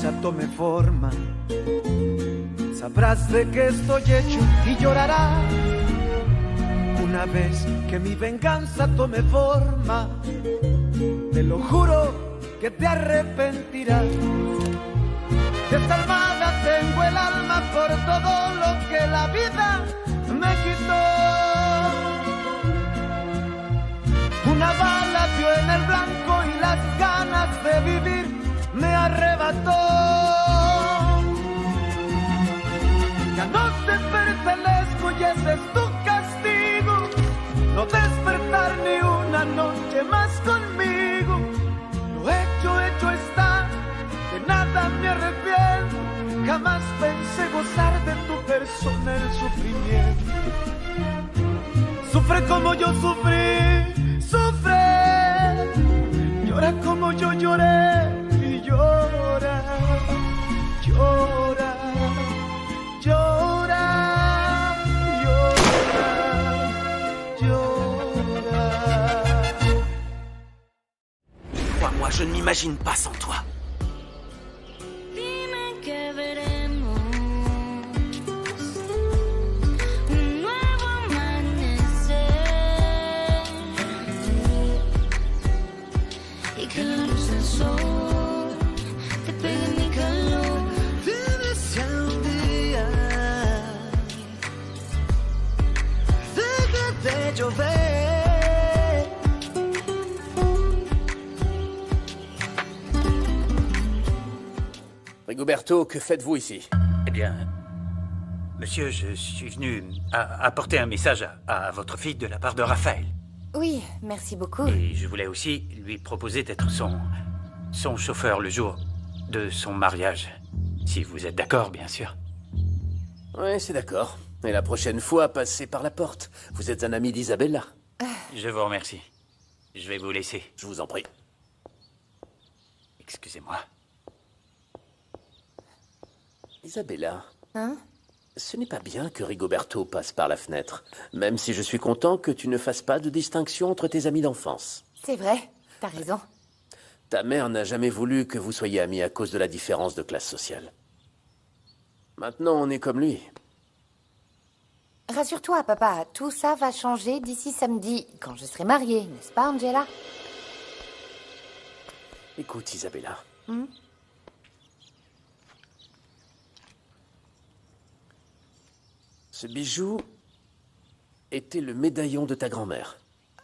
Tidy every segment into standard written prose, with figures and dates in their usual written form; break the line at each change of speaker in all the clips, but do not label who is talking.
venganza tome forma, sabrás de qué estoy hecho y llorarás. Una vez que mi venganza tome forma, te lo juro que te arrepentirás. Desalmada tengo el alma por todo lo que la vida me quitó. Una bala dio en el blanco y las ganas de vivir me arrebató. Ya no te pertenezco y ese es tu castigo, no despertar ni una noche más conmigo. Lo hecho está, de nada me arrepiento. Jamás pensé gozar de tu persona el sufrimiento. Sufre como yo sufrí, sufre. Llora como yo lloré y llora, llora, llora, llora, llora.
Crois-moi, je ne m'imagine pas sans toi.
Dime que veremos un nuevo amanecer y que la luz del sol te pegue en mi calor.
Dime un día deja de llover.
Rigoberto, que faites-vous ici?
Eh bien, monsieur, je suis venu apporter un message à votre fille de la part de Raphaël.
Oui, merci beaucoup.
Et je voulais aussi lui proposer d'être son chauffeur le jour de son mariage. Si vous êtes d'accord, bien sûr.
Oui, c'est d'accord. Et la prochaine fois, passez par la porte. Vous êtes un ami d'Isabella.
Je vous remercie. Je vais vous laisser.
Je vous en prie.
Excusez-moi.
Isabella,
Hein?
ce n'est pas bien que Rigoberto passe par la fenêtre, même si je suis content que tu ne fasses pas de distinction entre tes amis d'enfance.
C'est vrai, t'as raison.
Ta mère n'a jamais voulu que vous soyez amis à cause de la différence de classe sociale. Maintenant, on est comme lui.
Rassure-toi, papa, tout ça va changer d'ici samedi, quand je serai mariée, n'est-ce pas, Angela?
Écoute, Isabella. Ce bijou était le médaillon de ta grand-mère.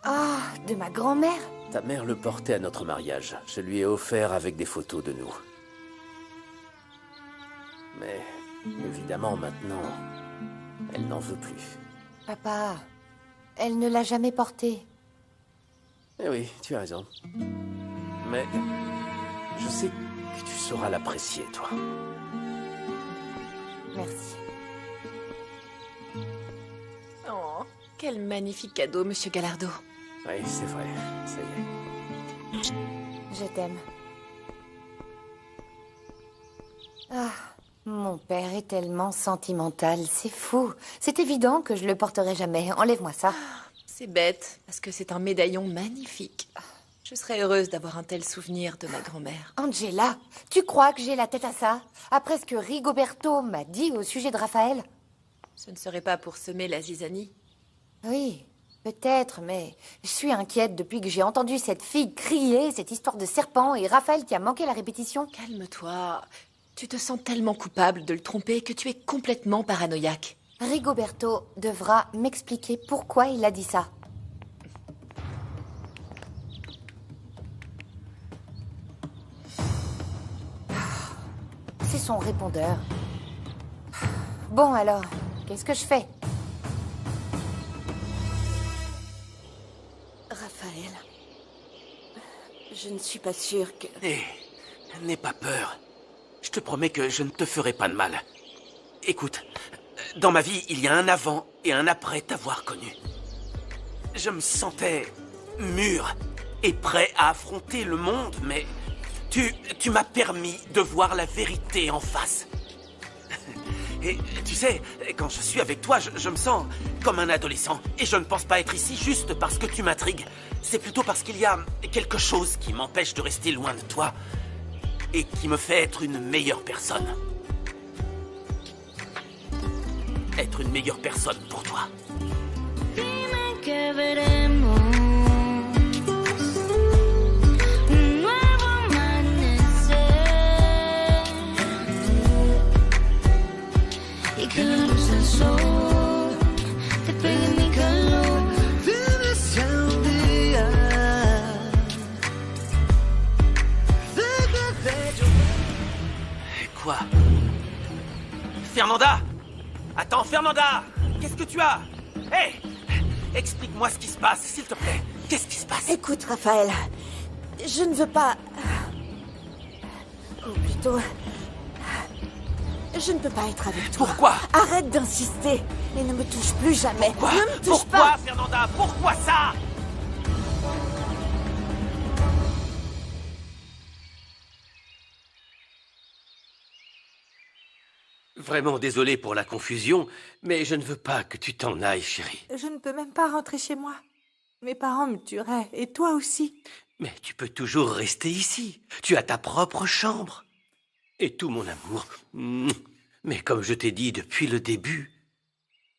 Ah, de ma grand-mère?
Ta mère le portait à notre mariage. Je lui ai offert avec des photos de nous. Mais, évidemment, maintenant, elle n'en veut plus.
Papa, elle ne l'a jamais porté.
Eh oui, tu as raison. Mais, je sais que tu sauras l'apprécier, toi.
Merci.
Oh, quel magnifique cadeau, Monsieur Gallardo.
Oui, c'est vrai, ça y est.
Je t'aime. Ah, mon père est tellement sentimental, c'est fou. C'est évident que je le porterai jamais. Enlève-moi ça.
C'est bête, parce que c'est un médaillon magnifique. Je serais heureuse d'avoir un tel souvenir de ma grand-mère.
Angela, tu crois que j'ai la tête à ça? Après ce que Rigoberto m'a dit au sujet de Raphaël?
Ce ne serait pas pour semer la zizanie.
Oui, peut-être, mais je suis inquiète depuis que j'ai entendu cette fille crier cette histoire de serpent et Raphaël qui a manqué la répétition.
Calme-toi. Tu te sens tellement coupable de le tromper que tu es complètement paranoïaque.
Rigoberto devra m'expliquer pourquoi il a dit ça. C'est son répondeur. Bon alors, qu'est-ce que je fais?
Raphaël, je ne suis pas sûre que...
N'aie pas peur. Je te promets que je ne te ferai pas de mal. Écoute, dans ma vie, il y a un avant et un après t'avoir connu. Je me sentais mûr et prêt à affronter le monde, mais tu m'as permis de voir la vérité en face. Et tu sais, quand je suis avec toi, je me sens comme un adolescent. Et je ne pense pas être ici juste parce que tu m'intrigues. C'est plutôt parce qu'il y a quelque chose qui m'empêche de rester loin de toi. et qui me fait être une meilleure personne. Être une meilleure personne pour toi.
Dime que veremos un nuevo amanecer y que la luz del sol te pegue mi calor.
Dime si un día deja de llover.
Quoi? Fernanda! Attends, Fernanda! Qu'est-ce que tu as? Hé! Explique-moi ce qui se passe, s'il te plaît. Qu'est-ce qui se passe?
Écoute, Raphaël, je ne veux pas... Ou plutôt... Je ne peux pas être avec toi.
Pourquoi?
Arrête d'insister et ne me touche plus jamais.
Pourquoi?
Ne me touche
Pourquoi,
pas.
Fernanda? Pourquoi ça?
Vraiment désolé pour la confusion, mais je ne veux pas que tu t'en ailles, chérie.
Je ne peux même pas rentrer chez moi. Mes parents me tueraient, et toi aussi.
Mais tu peux toujours rester ici. Tu as ta propre chambre. Et tout mon amour. Mais comme je t'ai dit depuis le début,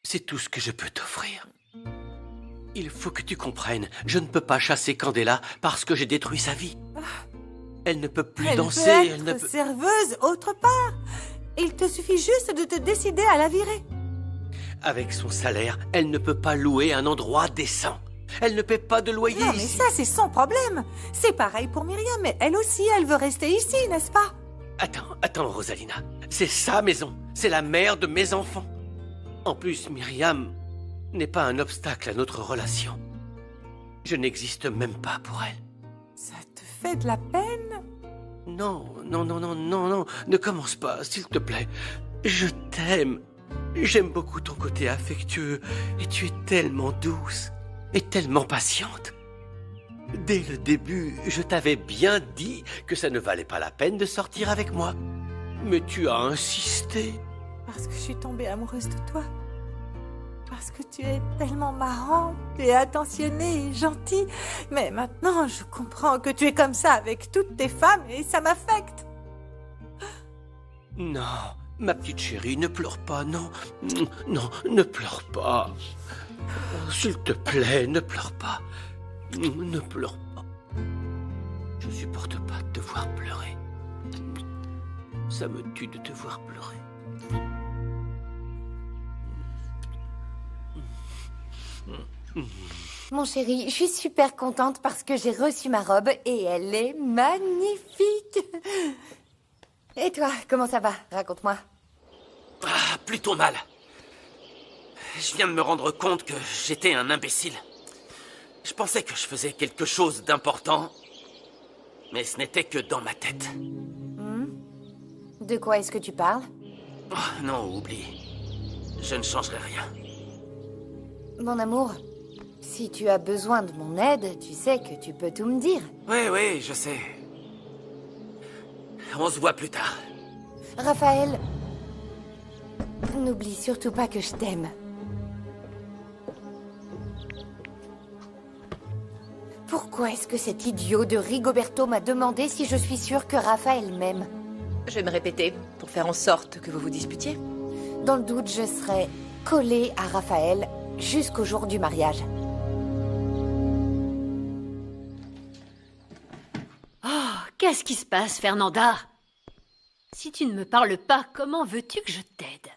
c'est tout ce que je peux t'offrir. Il faut que tu comprennes, je ne peux pas chasser Candela parce que j'ai détruit sa vie. Elle ne peut plus
Elle
danser,
peut
elle ne
être
peut...
serveuse autre part. Il te suffit juste de te décider à la virer.
Avec son salaire, elle ne peut pas louer un endroit décent. Elle ne paie pas de loyer
Non, mais
ici.
ça, c'est son problème. C'est pareil pour Myriam, mais elle aussi, elle veut rester ici, n'est-ce pas?
Attends, Rosalina. C'est sa maison. C'est la mère de mes enfants. En plus, Myriam n'est pas un obstacle à notre relation. Je n'existe même pas pour elle.
Ça te fait de la peine?
Non, ne commence pas, s'il te plaît. Je t'aime. J'aime beaucoup ton côté affectueux et tu es tellement douce et tellement patiente. Dès le début, je t'avais bien dit que ça ne valait pas la peine de sortir avec moi. Mais tu as insisté.
Parce que je suis tombée amoureuse de toi. Parce que tu es tellement marrante et attentionnée et gentille. Mais maintenant, je comprends que tu es comme ça avec toutes tes femmes et ça m'affecte.
Non, ma petite chérie, ne pleure pas, non. Non, ne pleure pas. S'il te plaît, ne pleure pas. Ne pleure pas. Je supporte pas de te voir pleurer. Ça me tue de te voir pleurer.
Mon chéri, je suis super contente parce que j'ai reçu ma robe et elle est magnifique. Et toi, comment ça va? Raconte-moi.
Ah, plutôt mal. Je viens de me rendre compte que j'étais un imbécile. Je pensais que je faisais quelque chose d'important, mais ce n'était que dans ma tête.
De quoi est-ce que tu parles?
Oh, non, oublie. Je ne changerai rien.
Mon amour, si tu as besoin de mon aide, tu sais que tu peux tout me dire.
Oui, je sais. On se voit plus tard.
Raphaël, n'oublie surtout pas que je t'aime. Pourquoi est-ce que cet idiot de Rigoberto m'a demandé si je suis sûre que Raphaël m'aime?
Je vais me répéter pour faire en sorte que vous vous disputiez.
Dans le doute, je serai collée à Raphaël jusqu'au jour du mariage.
Oh, qu'est-ce qui se passe, Fernanda? Si tu ne me parles pas, comment veux-tu que je t'aide?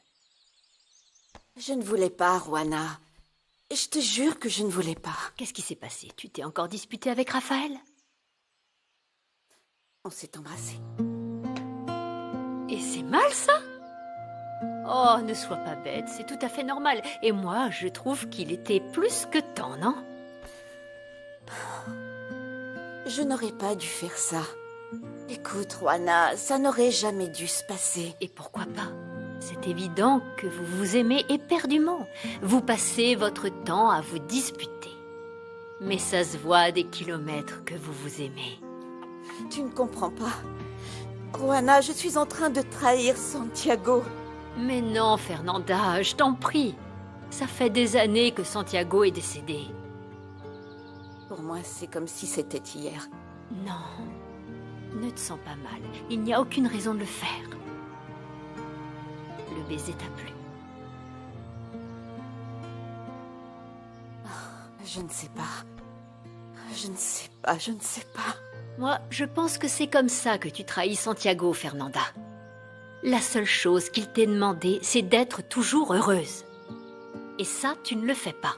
Je ne voulais pas, Juana. Je te jure que je ne voulais pas.
Qu'est-ce qui s'est passé? Tu t'es encore disputée avec Raphaël?
On s'est embrassés.
Et c'est mal, ça? Oh, ne sois pas bête, c'est tout à fait normal. Et moi, je trouve qu'il était plus que temps, non?
Je n'aurais pas dû faire ça. Écoute, Juana, ça n'aurait jamais dû se passer.
Et pourquoi pas? C'est évident que vous vous aimez éperdument. Vous passez votre temps à vous disputer. Mais ça se voit à des kilomètres que vous vous aimez.
Tu ne comprends pas. Juana, je suis en train de trahir Santiago.
Mais non, Fernanda, je t'en prie. Ça fait des années que Santiago est décédé.
Pour moi, c'est comme si c'était hier.
Non. Ne te sens pas mal. Il n'y a aucune raison de le faire. Le baiser t'a plu.
Je ne sais pas. Je ne sais pas, je ne sais pas.
Moi, je pense que c'est comme ça que tu trahis Santiago, Fernanda. La seule chose qu'il t'ait demandé, c'est d'être toujours heureuse. Et ça, tu ne le fais pas.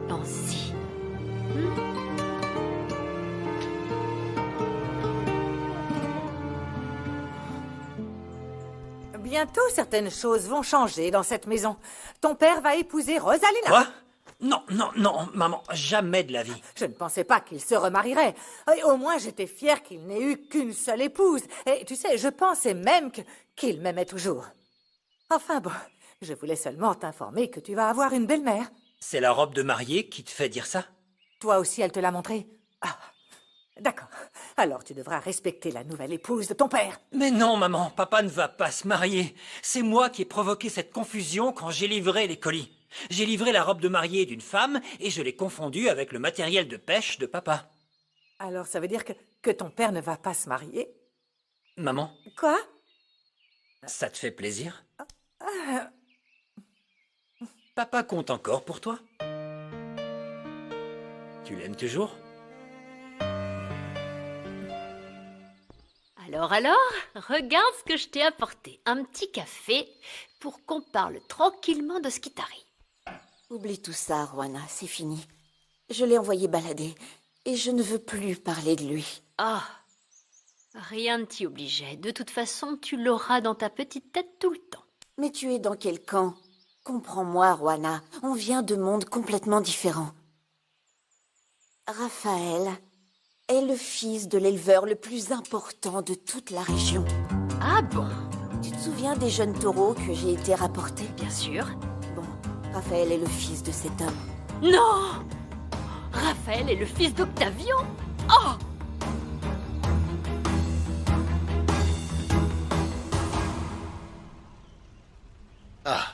Pense-y.
Bientôt, certaines choses vont changer dans cette maison. Ton père va épouser Rosalina.
Quoi? Non, non, non, maman, jamais de la vie.
Je ne pensais pas qu'il se remarierait. Et au moins, j'étais fière qu'il n'ait eu qu'une seule épouse. Et tu sais, je pensais même qu'il m'aimait toujours. Enfin bon, je voulais seulement t'informer que tu vas avoir une belle-mère.
C'est la robe de mariée qui te fait dire ça?
Toi aussi, elle te l'a montrée? Ah, d'accord. Alors tu devras respecter la nouvelle épouse de ton père.
Mais non, maman, papa ne va pas se marier. C'est moi qui ai provoqué cette confusion quand j'ai livré les colis. J'ai livré la robe de mariée d'une femme et je l'ai confondue avec le matériel de pêche de papa.
Alors ça veut dire que ton père ne va pas se marier?
Maman,
Quoi?
ça te fait plaisir? Papa compte encore pour toi? Tu l'aimes toujours?
Alors, regarde ce que je t'ai apporté. Un petit café pour qu'on parle tranquillement de ce qui t'arrive.
Oublie tout ça, Juana, c'est fini. Je l'ai envoyé balader et je ne veux plus parler de lui.
Ah, rien ne t'y obligeait. De toute façon, tu l'auras dans ta petite tête tout le temps.
Mais tu es dans quel camp? Comprends-moi, Juana, on vient de mondes complètement différents. Raphaël est le fils de l'éleveur le plus important de toute la région.
Ah bon?
Tu te souviens des jeunes taureaux que j'ai été rapportés?
Bien sûr.
Bon, Raphaël est le fils de cet homme.
Non! Raphaël est le fils d'Octavian? Oh!
Ah.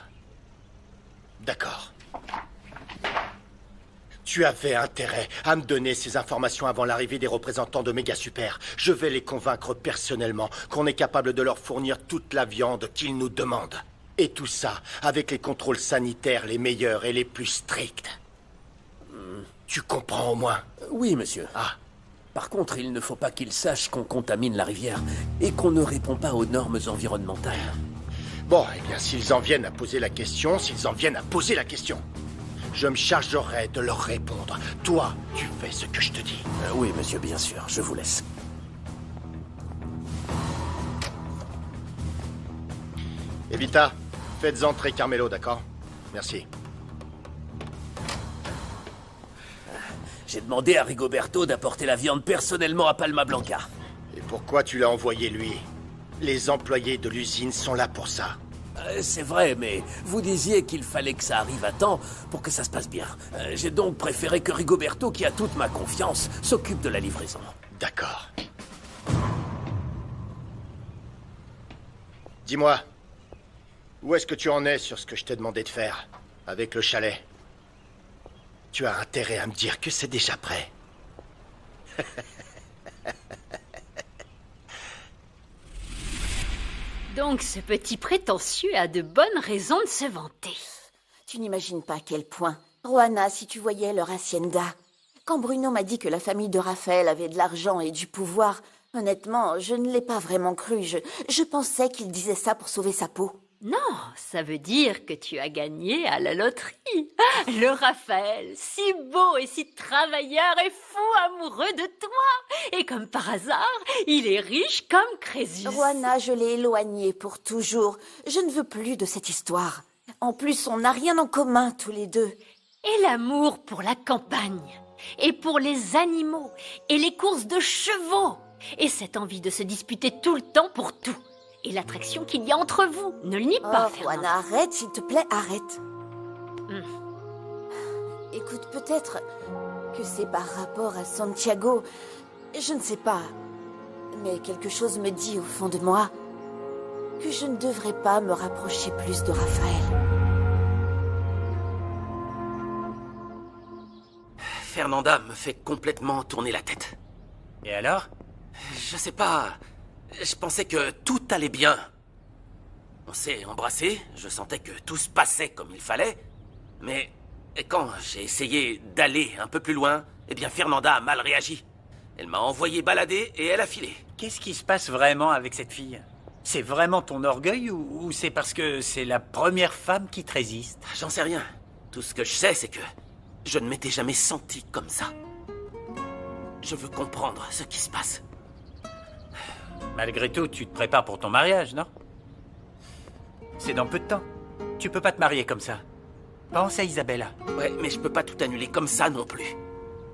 D'accord. Tu avais intérêt à me donner ces informations avant l'arrivée des représentants de Méga Super. Je vais les convaincre personnellement qu'on est capable de leur fournir toute la viande qu'ils nous demandent. Et tout ça avec les contrôles sanitaires les meilleurs et les plus stricts. Tu comprends au moins?
Oui, monsieur.
Ah.
Par contre, il ne faut pas qu'ils sachent qu'on contamine la rivière et qu'on ne répond pas aux normes environnementales.
Bon, eh bien, s'ils en viennent à poser la question, je me chargerai de leur répondre. Toi, tu fais ce que je te dis.
Oui, monsieur, bien sûr. Je vous laisse.
Evita, faites entrer Carmelo, d'accord? Merci.
J'ai demandé à Rigoberto d'apporter la viande personnellement à Palma Blanca.
Et pourquoi tu l'as envoyé, lui? Les employés de l'usine sont là pour ça.
C'est vrai, mais vous disiez qu'il fallait que ça arrive à temps pour que ça se passe bien. J'ai donc préféré que Rigoberto, qui a toute ma confiance, s'occupe de la livraison.
D'accord. Dis-moi, où est-ce que tu en es sur ce que je t'ai demandé de faire avec le chalet? Tu as intérêt à me dire que c'est déjà prêt.
Donc ce petit prétentieux a de bonnes raisons de se vanter.
Tu n'imagines pas à quel point. Juana, si tu voyais leur hacienda. Quand Bruno m'a dit que la famille de Raphaël avait de l'argent et du pouvoir, honnêtement, je ne l'ai pas vraiment cru. Je pensais qu'il disait ça pour sauver sa peau.
Non, ça veut dire que tu as gagné à la loterie. Le Raphaël, si beau et si travailleur et fou amoureux de toi. Et comme par hasard, il est riche comme Crésus.
Juana, je l'ai éloigné pour toujours. Je ne veux plus de cette histoire. En plus, on n'a rien en commun tous les deux.
Et l'amour pour la campagne, et pour les animaux, et les courses de chevaux, et cette envie de se disputer tout le temps pour tout. Et l'attraction qu'il y a entre vous. Ne le nie pas, Fernanda.
Juana, arrête, s'il te plaît, arrête. Écoute, peut-être que c'est par rapport à Santiago. Je ne sais pas. Mais quelque chose me dit au fond de moi que je ne devrais pas me rapprocher plus de Raphaël.
Fernanda me fait complètement tourner la tête.
Et alors?
Je sais pas. Je pensais que tout allait bien. On s'est embrassés, je sentais que tout se passait comme il fallait. Mais quand j'ai essayé d'aller un peu plus loin, eh bien Fernanda a mal réagi. Elle m'a envoyé balader et elle a filé.
Qu'est-ce qui se passe vraiment avec cette fille? C'est vraiment ton orgueil ou c'est parce que c'est la première femme qui te résiste?
J'en sais rien. Tout ce que je sais, c'est que je ne m'étais jamais senti comme ça. Je veux comprendre ce qui se passe.
Malgré tout, tu te prépares pour ton mariage, non? C'est dans peu de temps. Tu peux pas te marier comme ça. Pense à Isabella.
Ouais, mais je peux pas tout annuler comme ça non plus.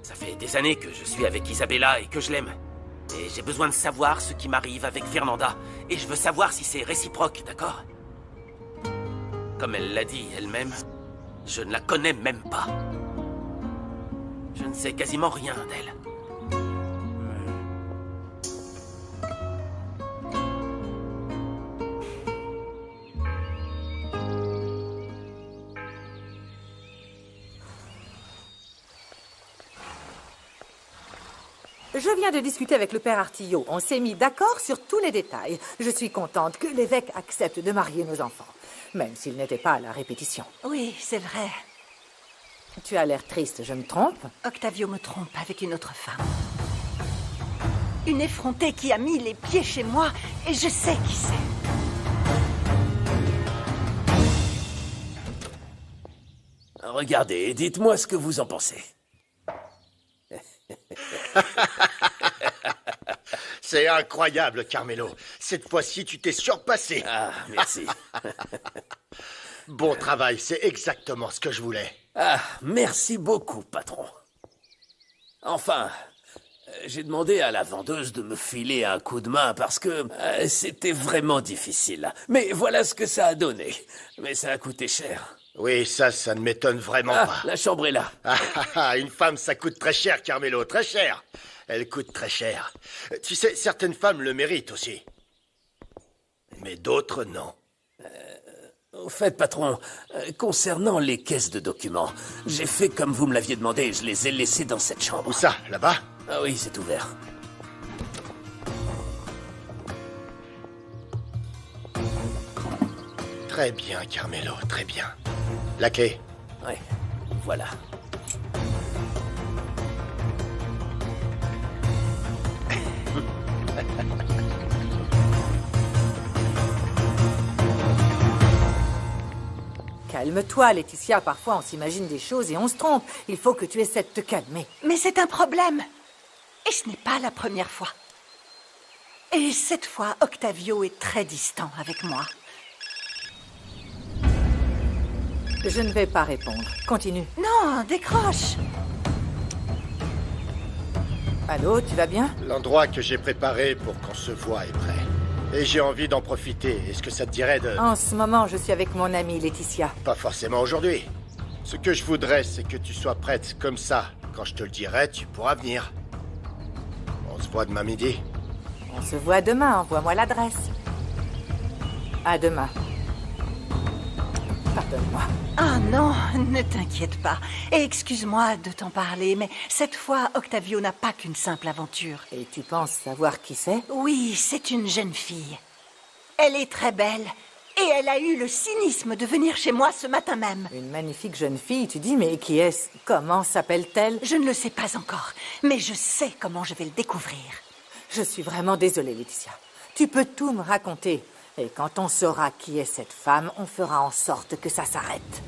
Ça fait des années que je suis avec Isabella et que je l'aime. Et j'ai besoin de savoir ce qui m'arrive avec Fernanda. Et je veux savoir si c'est réciproque, d'accord? Comme elle l'a dit elle-même, je ne la connais même pas. Je ne sais quasiment rien d'elle.
Je viens de discuter avec le père Artillot. On s'est mis d'accord sur tous les détails. Je suis contente que l'évêque accepte de marier nos enfants, même s'il n'était pas à la répétition.
Oui, c'est vrai.
Tu as l'air triste, je me trompe?
Octavio me trompe avec une autre femme. Une effrontée qui a mis les pieds chez moi et je sais qui c'est.
Regardez, dites-moi ce que vous en pensez.
C'est incroyable, Carmelo. Cette fois-ci, tu t'es surpassé.
Ah, merci.
Bon travail, c'est exactement ce que je voulais.
Ah, merci beaucoup, patron. Enfin, j'ai demandé à la vendeuse de me filer un coup de main parce que c'était vraiment difficile. Mais voilà ce que ça a donné. Mais ça a coûté cher.
Oui, ça ne m'étonne vraiment pas.
La chambre est là.
Une femme, ça coûte très cher, Carmelo, très cher. Elle coûte très cher. Tu sais, certaines femmes le méritent aussi. Mais d'autres, non.
Au fait, patron, concernant les caisses de documents, j'ai fait comme vous me l'aviez demandé, je les ai laissées dans cette chambre.
Où ça, là-bas?
Ah oui, c'est ouvert.
Très bien, Carmelo, très bien. La clé?
Oui, voilà.
Calme-toi, Laetitia. Parfois, on s'imagine des choses et on se trompe. Il faut que tu essaies de te calmer.
Mais c'est un problème. Et ce n'est pas la première fois. Et cette fois, Octavio est très distant avec moi.
Je ne vais pas répondre. Continue.
Non, décroche.
Allô, tu vas bien?
L'endroit que j'ai préparé pour qu'on se voie est prêt. Et j'ai envie d'en profiter. Est-ce que ça te dirait de...
En ce moment, je suis avec mon amie Laetitia.
Pas forcément aujourd'hui. Ce que je voudrais, c'est que tu sois prête comme ça. Quand je te le dirai, tu pourras venir. On se voit demain midi.
On se voit demain. Envoie-moi l'adresse. À demain. Pardonne-moi.
Ah non, ne t'inquiète pas. Et excuse-moi de t'en parler, mais cette fois, Octavio n'a pas qu'une simple aventure.
Et tu penses savoir qui c'est?
Oui, c'est une jeune fille. Elle est très belle. Et elle a eu le cynisme de venir chez moi ce matin même.
Une magnifique jeune fille, tu dis, mais qui est-ce? Comment s'appelle-t-elle?
Je ne le sais pas encore, mais je sais comment je vais le découvrir.
Je suis vraiment désolée, Laetitia. Tu peux tout me raconter. Et quand on saura qui est cette femme, on fera en sorte que ça s'arrête.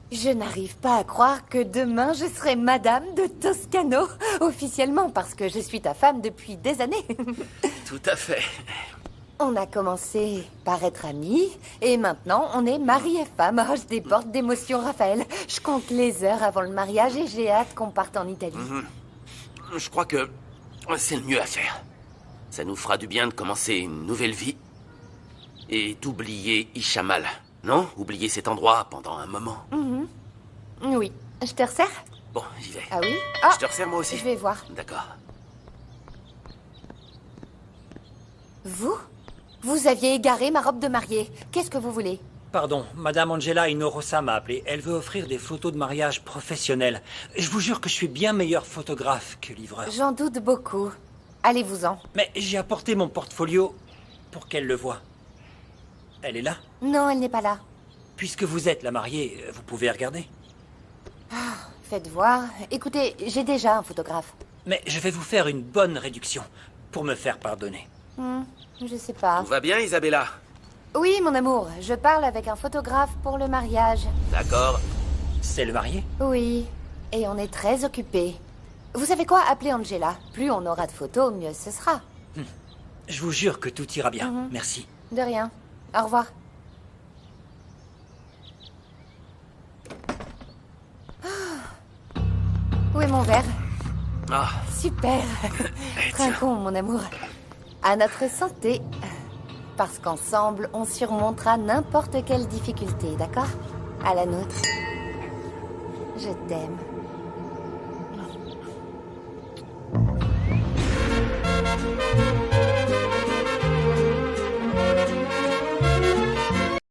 Je n'arrive pas à croire que demain je serai Madame de Toscano, officiellement, parce que je suis ta femme depuis des années.
Tout à fait.
On a commencé par être amis, et maintenant on est mari et femme. Oh, je déborde d'émotions, Raphaël. Je compte les heures avant le mariage et j'ai hâte qu'on parte en Italie.
Je crois que c'est le mieux à faire. Ça nous fera du bien de commencer une nouvelle vie et d'oublier Ishamal. Non? Oublier cet endroit pendant un moment.
Oui. Je te resserre?
Bon, j'y vais.
Ah oui?
Je te resserre moi aussi.
Je vais voir.
D'accord.
Vous? Vous aviez égaré ma robe de mariée. Qu'est-ce que vous voulez?
Pardon, Madame Angela Inorosa m'a appelé. Elle veut offrir des photos de mariage professionnelles. Je vous jure que je suis bien meilleur photographe que livreur.
J'en doute beaucoup. Allez-vous-en.
Mais j'ai apporté mon portfolio pour qu'elle le voie. Elle est là?
Non, elle n'est pas là.
Puisque vous êtes la mariée, vous pouvez regarder.
Faites voir. Écoutez, j'ai déjà un photographe.
Mais je vais vous faire une bonne réduction pour me faire pardonner.
Je sais pas.
Tout va bien, Isabella?
Oui, mon amour, je parle avec un photographe pour le mariage.
D'accord.
C'est le marié?
Oui, et on est très occupés. Vous savez quoi? Appelez Angela. Plus on aura de photos, mieux ce sera.
Je vous jure que tout ira bien. Merci.
De rien. Au revoir. Où est mon verre?
Ah.
Super. Trinquons, mon amour. À notre santé. Parce qu'ensemble, on surmontera n'importe quelle difficulté, d'accord? À la nôtre. Je t'aime.